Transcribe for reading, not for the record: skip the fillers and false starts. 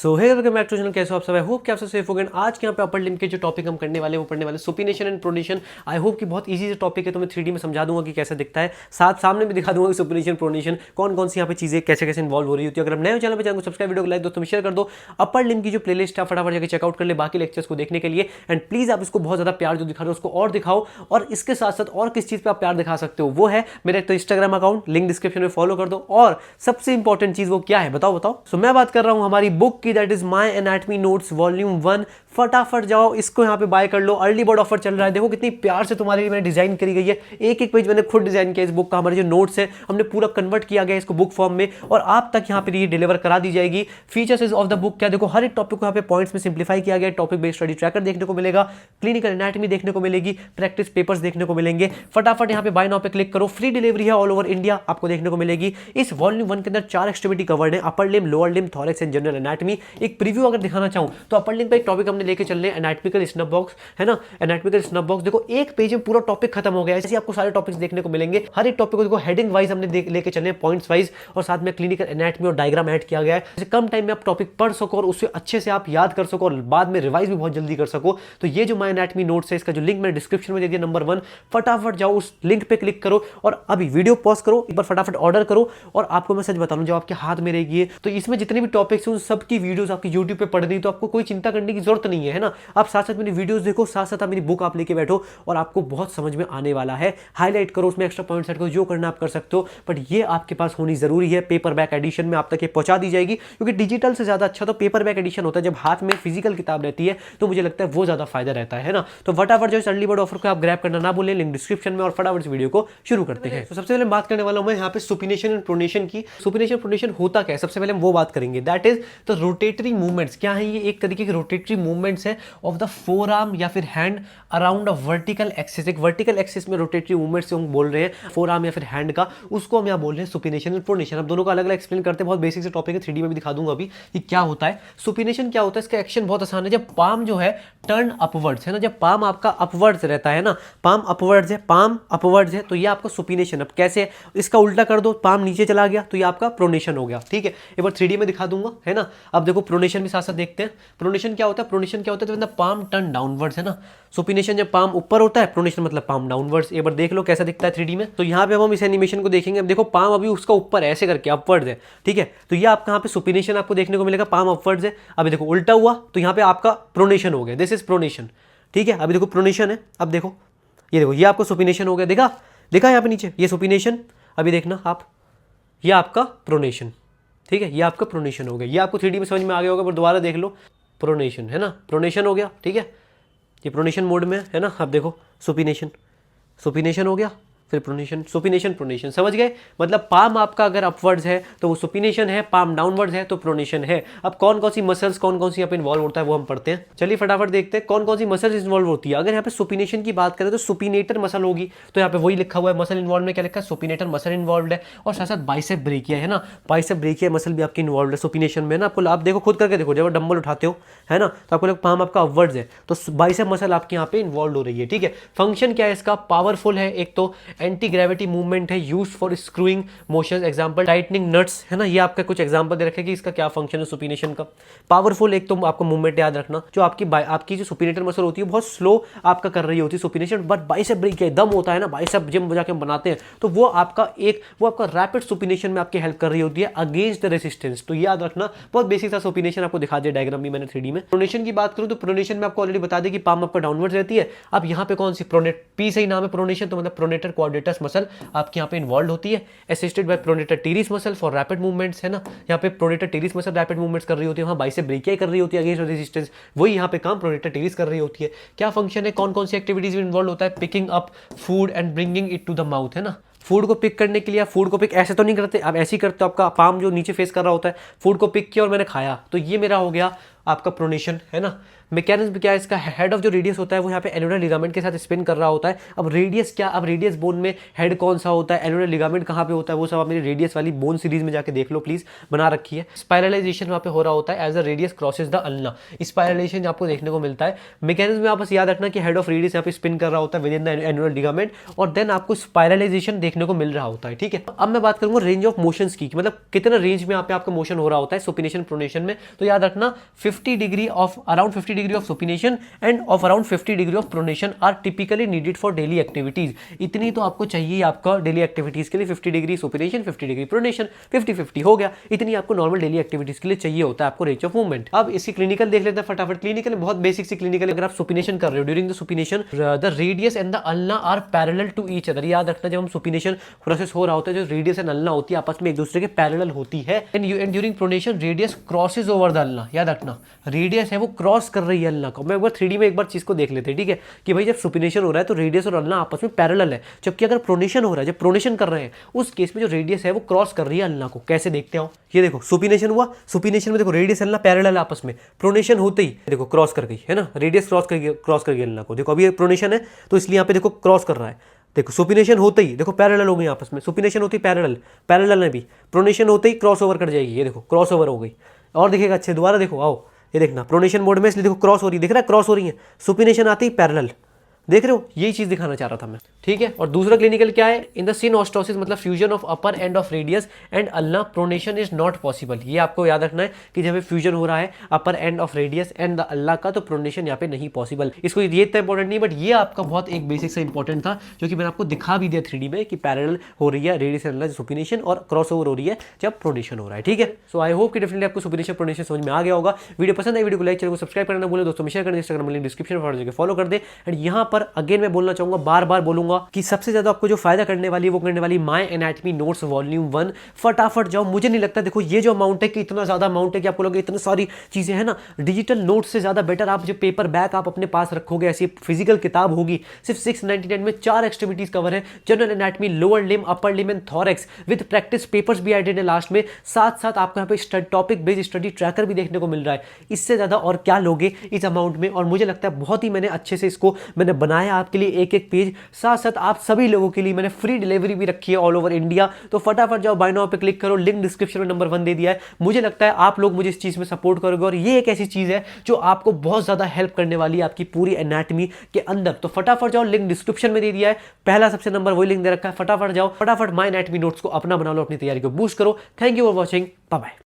So hey welcome back to channel. कैसे हो आप सब? आई होप कि आप सब सेफ हो गए। आज के यहाँ पे अपर लिम्ब के जो टॉपिक हम करने वाले हैं वो पढ़ने वाले supination and pronation. I hope कि बहुत इजी से टॉपिक है, तो मैं 3D में समझा दूंगा कि कैसे दिखता है, साथ सामने भी दिखा दूंगा कि सुपिनेशन प्रोनेशन कौन कौन सी यहाँ पे चीजें कैसे कैसे इन्वॉल्व हो रही होती है। अगर आप नए चैनल पर चैनल को सब्सक्राइब, वीडियो को लाइक दोस्तों में शेयर कर दो। अपर लिम्ब की जो प्लेलिस्ट है फटाफट जाकर चेकआउट कर ले बाकी लेक्चर्स को देखने के लिए। एंड प्लीज आप इसको बहुत ज्यादा प्यार जो दिखा रहे हो उसको और दिखाओ। और इसके साथ साथ और किस चीज पे आप प्यार दिखा सकते हो वो है मेरा एक तो इंस्टाग्राम अकाउंट, लिंक डिस्क्रिप्शन में फॉलो कर दो। और सबसे इंपॉर्टेंट चीज वो क्या है बताओ बताओ। सो मैं बात कर रहा हूं हमारी बुक की, that is my anatomy notes volume 1। फटाफट जाओ इसको यहाँ पे बाय कर लो, अर्ली बर्ड ऑफर चल रहा है। देखो कितनी प्यार से तुम्हारे लिए मैंने डिजाइन करी गई है, एक एक पेज मैंने खुद डिजाइन किया इस बुक का। हमारे जो नोट्स है हमने पूरा कन्वर्ट किया गया इसको बुक फॉर्म में और आप तक यहाँ पे ये डिलीवर करा दी जाएगी। फीचर्स ऑफ द बुक क्या, देखो हर एक टॉपिक को यहाँ पे पॉइंट्स में सिंप्लीफाई किया गया। टॉपिक बेस्ड स्टडी ट्रैकर देखने को मिलेगा, क्लिनिकल एनाटॉमी देखने को मिलेगी, प्रैक्टिस पेपर्स देखने को मिलेंगे। फटाफट यहाँ पे बाय नाउ पे क्लिक करो, फ्री डिलीवरी है ऑल ओवर इंडिया आपको देखने को मिलेगी। इस वॉल्यूम 1 के अंदर 4 एक्सट्रीमिटी कवर्ड है, upper limb, lower limb, thorax and general anatomy. एक प्रीव्यू अगर दिखाना चाहूं तो अपर लिम्ब पे एक टॉपिक हमने लेके चल रहे हैं एनाटॉमिकल स्नब बॉक्स, है ना। एनाटॉमिकल स्नब बॉक्स देखो एक पेज में पूरा टॉपिक खत्म हो गया है। ऐसे आपको सारे टॉपिक्स देखने को मिलेंगे। हर एक टॉपिक को देखो हेडिंग वाइज हमने लेके चले हैं, पॉइंट्स वाइज, और साथ में क्लिनिकल एनाटॉमी और डायग्राम ऐड किया गया है। जैसे कम टाइम में आप टॉपिक पढ़ सको और उससे अच्छे से आप याद कर सको और बाद में रिवाइज भी बहुत जल्दी कर सको। तो ये जो माय एनाटॉमी नोट्स है इसका जो लिंक मैंने डिस्क्रिप्शन में दे दिया नंबर 1, फटाफट जाओ उस लिंक पे क्लिक करो और अभी वीडियो पॉज करो, एक बार फटाफट ऑर्डर करो। और आपको मैं सच बता रहा हूं, जब आपके हाथ में रहेगी तो इसमें जितने भी टॉपिक्स हैं उन सबकी वीडियोस आपकी यूट्यूब पे पढ़नी, तो आपको कोई चिंता करने की जरूरत नहीं है ना। आप साथ साथ मेरी वीडियोस देखो, साथ साथ आप मेरी बुक आप लेके बैठो और आपको बहुत समझ में आने वाला है। हाईलाइट करो, उसमें एक्स्ट्रा पॉइंट्स ऐड करो, जो करना आप कर सकते हो, बट ये आपके पास होनी जरूरी है। पेपर बैक एडिशन में आप तक ये पहुंचा दी जाएगी, क्योंकि डिजिटल से ज्यादा अच्छा तो पेपर बैक एडिशन होता है। जब हाथ में फिजिकल किताब रहती है तो मुझे लगता है वो ज्यादा फायदा रहता है ना। तो फटाफट जो अर्ली बर्ड ऑफर को आप ग्रैब करना ना भूलें, लिंक डिस्क्रिप्शन में। और फटाफट वीडियो को शुरू करते हैं। तो सबसे पहले बात करने वाला हूं मैं यहाँ पे सुपिनेशन एंड प्रोनेशन की। सुपिनेशन प्रोनेशन होता क्या है सबसे पहले हम वो बात करेंगे, that is the rotatory movements. क्या है ये? एक तरीके के रोटेटरी मूवमेंट्स है ऑफ द फोर आर्म या फिर hand around a vertical axis. एक वर्टिकल एक्सिस में रोटेटरी मूवमेंट से हम बोल रहे हैं फोर आर्म या फिर हैंड का, उसको हम यहाँ बोल रहे हैं सुपिनेशन एंड प्रोनेशन। अब दोनों का अलग अलग एक्सप्लेन करते हैं, बहुत बेसिक से टॉपिक है, 3D में भी दिखा दूंगा अभी कि क्या होता है। सुपिनेशन क्या होता है, इसका एक्शन बहुत आसान है। जब पाम जो है टर्न अपवर्ड्स है ना, जब पाम आपका अपवर्ड्स रहता है ना, पाम अपवर्ड्स है, पाम अपवर्ड्स है, तो ये आपका सुपिनेशन। अब कैसे, इसका उल्टा कर दो, पाम नीचे चला गया तो ये आपका प्रोनेशन हो गया। ठीक है, एक बार 3D में दिखा दूंगा, है ना। अब देखो प्रोनेशन भी साथ साथ देखते हैं। प्रोनेशन क्या होता है? प्रोनेशन क्या होता है? तो पाम टर्न डाउनवर्ड्स है ना। सुपिनेशन जब पाम ऊपर होता है, प्रोनेशन मतलब पाम डाउनवर्ड्स। एक बार देख लो कैसा दिखता है 3D में। तो यहाँ पे हम इस एनिमेशन को देखेंगे। अब देखो पाम अभी उसका ऊपर ऐसे करके अपवर्ड्स है, ठीक है। तो ये आपका यहाँ पे सुपिनेशन आपको देखने को मिलेगा, पाम अपवर्ड्स है। अभी देखो उल्टा हुआ तो यहाँ पे आपका प्रोनेशन हो गया, दिस इज प्रोनेशन। ठीक है, अभी देखो प्रोनेशन है, अब देखो ये देखो ये आपका सुपिनेशन हो गया, देखा देखा यहाँ पे नीचे ये सुपिनेशन। अभी देखना आप, ये आपका प्रोनेशन, ठीक है, ये आपका प्रोनेशन हो गया। ये आपको 3D में समझ में आ गया होगा, पर दोबारा देख लो, प्रोनेशन है ना, प्रोनेशन हो गया। ठीक है, ये प्रोनेशन मोड में है ना। अब देखो सुपिनेशन, सुपिनेशन हो गया, फिर प्रोनेशन, सुपिनेशन प्रोनेशन, समझ गए। मतलब पाम आपका अगर अपवर्ड्स है तो वो सुपिनेशन है, पाम डाउनवर्ड्स है तो प्रोनेशन है। अब कौन कौन सी मसल्स कौन कौन सी यहाँ पे इन्वॉल्व होता है वो हम पढ़ते हैं। चलिए फटाफट देखते हैं कौन कौन सी मसल्स इन्वॉल्व होती है। अगर यहाँ पे सुपिनेशन की बात करें तो सुपिनेटर मसल होगी, तो यहाँ पे वही लिखा हुआ है मसल इन्वॉल्व में, क्या लिखा है? सुपिनेटर मसल इन्वॉल्व है। और साथ साथ बाइसेप ब्रेकिया है ना, बाइसेप ब्रेकिया मसल भी आपकी इन्वॉल्व है सुपिनेशन में ना। आपको आप देखो खुद करके देखो, जब डंबल उठाते हो है ना, तो आपको पाम आपका अपवर्ड्स है तो बाइसेप मसल आपकी यहाँ पे इन्वॉल्व हो रही है। ठीक है, फंक्शन क्या है इसका? पावरफुल है, एक तो एंटी ग्रेविटी मूवमेंट है, use for screwing motion, example tightening nuts, है ना। ये आपका कुछ एग्जांपल दे रखे कि इसका क्या फंक्शन है सुपिनेशन का। पावरफुल, एक तो आपको मूवमेंट याद रखना, जो आपकी जो सुपिनेटर मसल होती है बहुत स्लो आपका कर रही होती है सुपिनेशन, बट बाइसेप ब्रेक दम होता है ना, बाइसेप जिम जाके हम बनाते हैं तो वो आपका रैपिड सुपिनेशन में आपकी हेल्प कर रही होती है अगेंस्ट द रेसिस्टेंस। तो याद रखना, बहुत बेसिक सा सुपिनेशन आपको दिखा दिया डायग्राम भी मैंने 3D में। प्रोनेशन की बात करूं तो प्रोनेशन में आपको ऑलरेडी बता दें कि पाम आपका डाउनवर्ड रहती है। अब यहाँ पे कौन सी पी से ही नाम है प्रोनेशन, तो मतलब प्रोनेटर क्वाड्रेटस मसल आपकी यहाँ पे इन्वॉल्व होती है, assisted by pronator teres muscle for rapid movements, है ना। यहाँ पे pronator teres muscle rapid movements कर रही होती है, वहाँ बाइसेप ब्रेकिया कर रही होती है अगेंस्ट रेजिस्टेंस, वही यहाँ पे काम प्रोनेटर टीरिस कर रही होती है। क्या फंक्शन है, कौन कौन सी एक्टिविटीज में इन्वॉल्व होता है? Picking up food and bringing it to the mouth, है ना। फूड को पिक करने के लिए, फूड को पिक ऐसे तो नहीं करते, आप ऐसे ही करते हो, आपका पाम जो नीचे फेस कर रहा होता है, फूड को पिक किया और मैंने खाया, तो ये मेरा हो गया आपका प्रोनेशन है ना। मैकेनिज्म क्या है इसका, हेड ऑफ जो रेडियस होता है वो यहाँ पे एनुलर लिगामेंट के साथ स्पिन कर रहा होता है। अब रेडियस क्या, अब रेडियस बोन में हेड कौन सा होता है, एनुलर लिगामेंट कहाँ पे होता है, वो सब आप मेरी रेडियस वाली बोन सीरीज में जाके देख लो प्लीज, बना रखी है। स्पाइरलाइजेशन वहाँ पे हो रहा होता है as a radius crosses the ulna, spiralization आपको देखने को मिलता है। मैकेनिज्म में आप बस याद रखना कि हेड ऑफ रेडियस यहाँ पे स्पिन कर रहा होता है with in the annular ligament, और देन आपको स्पाइरलाइजेशन देखने को मिल रहा होता है, ठीक है। अब मैं बात करूंगा रेंज ऑफ मोशंस की, मतलब कितना रेंज में यहाँ पे आपका मोशन हो रहा होता है सुपिनेशन प्रोनेशन में। तो याद रखना 50 degree of around 50 degree of supination and of around 50 degree of pronation are typically needed for daily activities. इतनी तो आपको चाहिए आपका डेली एक्टिविटीज के लिए, 50 डिग्री सुपिनेशन 50 डिग्री प्रोनेशन, 50-50 हो गया। इतनी आपको नॉर्मल डेली एक्टिविटीज के लिए चाहिए होता है आपको रेंज ऑफ मूवमेंट। अब इसकी क्लिनिकल देख लेते हैं फटाफट। क्लिनिकल बहुत बेसिक सी क्लिनिकल, अगर आप सुपिनेशन कर रहे हो during the supination the radius and the ulna are parallel to each other. याद रखना जब हम सुपिनेशन प्रोसेस हो रहा होता है जो रेडियस एंड अल्ना होती है आपस में एक दूसरे के पैरेलल होती है। And during pronation radius crosses over the ulna. याद रखना रेडियस है वो क्रॉस कर रही है अल्ना को। मैं एक बार 3D में एक बार चीज को देख लेते हैं, ठीक है, कि भाई जब सुपिनेशन हो रहा है तो रेडियस और अल्ना आपस में पैरेलल है, जबकि अगर प्रोनेशन हो रहा है, जब प्रोनेशन कर रहे हैं उस केस में जो रेडियस है वो क्रॉस कर रही है अल्ना को। कैसे देखते हो, ये देखो सुपिनेशन हुआ, सुपिनेशन में देखो रेडियस अल्ना पैरेलल आपस में, प्रोनेशन होते ही देखो क्रॉस कर गई है ना, रेडियस क्रॉस कर गई अल्ना को। देखो अभी प्रोनेशन है तो इसलिए यहाँ पे देखो क्रॉस कर रहा है। देखो सुपिनेशन होते ही देखो पैरेलल हो गई आपस में, सुपिनेशन होती पैरेलल, पैरेलल में भी प्रोनेशन होते ही क्रॉस ओवर कर जाएगी। ये देखो क्रॉस ओवर हो गई, और दिखेगा अच्छे, दोबारा देखो, आओ ये देखना प्रोनेशन मोड में, इसलिए देखो क्रॉस हो रही है, दिख रहा है क्रॉस हो रही है, सुपिनेशन आती ही पैरेलल, देख रहे हो, यही चीज दिखाना चाह रहा था मैं, ठीक है। और दूसरा क्लिनिकल क्या है, इन द सिनोस्टोसिस मतलब fusion of upper end of radius and ulna pronation is not possible. ये आपको याद रखना है कि जब फ्यूजन हो रहा है upper end of radius and the ulna का, तो प्रोनेशन यहाँ पे नहीं पॉसिबल। इसको ये इतना इंपॉर्टेंट नहीं, बट ये आपका बहुत एक बेसिक सा इंपॉर्टेंट था जो कि मैंने आपको दिखा भी दिया 3D में कि पैरेलल हो रही है रेडियस एंड अल्ला सुपिनेशन और क्रॉस ओवर हो रही है जब प्रोनेशन हो रहा है, ठीक है। सो आई होप कि डेफिनेटली आपको सुपिनेशन प्रोनेशन समझ में आ गया होगा। वीडियो पसंद है, वीडियो को लाइक, चैनल को सब्सक्राइब करना भूलें, दोस्तों में शेयर करना, इंस्टाग्राम लिंक डिस्क्रिप्शन में फॉलो कर दे। एंड यहाँ पर अगेन मैं बोलना चाहूंगा, बार बार बोलूंगा कि सबसे ज्यादा आपको जो फायदा करने वाली वो करने वाली माय एनाटॉमी नोट्स वॉल्यूम 1। फटाफट जाओ, मुझे नहीं लगता देखो ये जो अमाउंट है कि इतना ज्यादा अमाउंट है कि आपको लगे इतनी सारी चीजें हैं ना, डिजिटल नोट्स से ज्यादा बेटर आप जो पेपर बैक आप अपने पास रखोगे, ऐसी फिजिकल किताब होगी, सिर्फ 699 में 4 एक्सट्रीमिटीज कवर है, general anatomy, lower limb, upper limb and thorax with practice papers भी एडेड है लास्ट में। साथ साथ आपको यहाँ पे टॉपिक बेस्ड स्टडी ट्रैकर भी देखने को मिल रहा है। इससे ज्यादा और क्या लोगे इस अमाउंट में, और मुझे लगता है बहुत ही मैंने अच्छे से इसको मैंने बनाया आपके लिए एक एक पेज। साथ साथ आप सभी लोगों के लिए मैंने फ्री डिलीवरी भी रखी है ऑल ओवर इंडिया। तो फटाफट जाओ बाय नाउ पे क्लिक करो, लिंक डिस्क्रिप्शन में नंबर 1 दे दिया है। मुझे लगता है आप लोग मुझे इस चीज में सपोर्ट करोगे, और ये एक ऐसी चीज है जो आपको बहुत ज्यादा हेल्प करने वाली है आपकी पूरी एनाटॉमी के अंदर। तो फटाफट जाओ, लिंक डिस्क्रिप्शन में दे दिया है, पहला सबसे नंबर वही लिंक दे रखा है। फटाफट जाओ, फटाफट माय एनाटॉमी नोट्स को अपना बना लो, अपनी तैयारी को बूस्ट करो। Thank you for watching, bye bye.